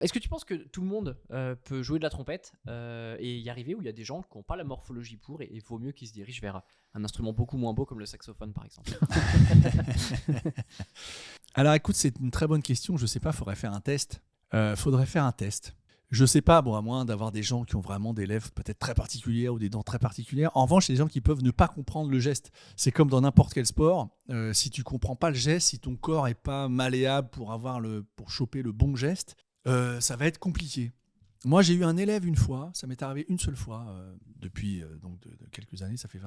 Est-ce que tu penses que tout le monde peut jouer de la trompette et y arriver, ou il y a des gens qui n'ont pas la morphologie pour, et vaut mieux qu'ils se dirigent vers un instrument beaucoup moins beau comme le saxophone par exemple? Alors écoute, c'est une très bonne question. Je sais pas, faudrait faire un test. Faudrait faire un test. Je sais pas, bon, à moins d'avoir des gens qui ont vraiment des lèvres peut-être très particulières ou des dents très particulières. En revanche, il y a des gens qui peuvent ne pas comprendre le geste. C'est comme dans n'importe quel sport. Si tu comprends pas le geste, si ton corps est pas malléable pour choper le bon geste, ça va être compliqué. Moi, j'ai eu un élève une fois, ça m'est arrivé une seule fois, depuis donc de quelques années, ça fait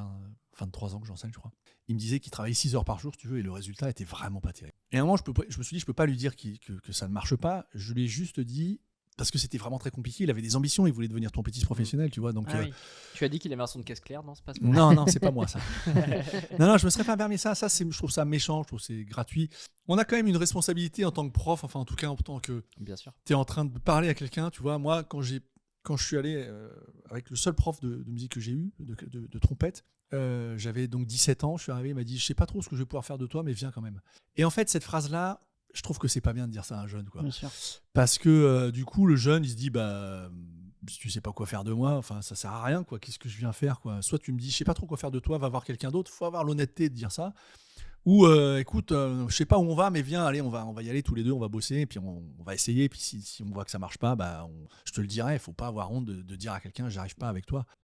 23 ans que j'enseigne, je crois. Il me disait qu'il travaillait 6 heures par jour, si tu veux, et le résultat était vraiment pas terrible. Et à un moment, je me suis dit, je peux pas lui dire que ça ne marche pas. Je lui ai juste dit, parce que c'était vraiment très compliqué, il avait des ambitions, il voulait devenir trompettiste professionnel, tu vois. Donc, Ah oui. Tu as dit qu'il avait un son de caisse claire, non? C'est pas ce mot? non, non, c'est pas moi ça. Non, non, je me serais pas permis ça. Je trouve ça méchant, je trouve que c'est gratuit. On a quand même une responsabilité en tant que prof, enfin en tout cas en tant que Bien sûr. tu es en train de parler à quelqu'un, tu vois. Moi, quand je suis allé avec le seul prof de musique que j'ai eu, de trompette, j'avais donc 17 ans, je suis arrivé, il m'a dit, je sais pas trop ce que je vais pouvoir faire de toi, mais viens quand même. Et en fait, cette phrase-là, je trouve que c'est pas bien de dire ça à un jeune, quoi. Bien sûr. Parce que du coup, le jeune, il se dit, bah, si tu sais pas quoi faire de moi, enfin, ça sert à rien, quoi. Qu'est-ce que je viens faire, quoi? Soit tu me dis, je sais pas trop quoi faire de toi, va voir quelqu'un d'autre. Faut avoir l'honnêteté de dire ça. Ou écoute, je sais pas où on va, mais viens, allez, on va y aller tous les deux, on va bosser, et puis on va essayer. Et puis si on voit que ça marche pas, bah, je te le dirai. Il faut pas avoir honte de dire à quelqu'un, j'arrive pas avec toi.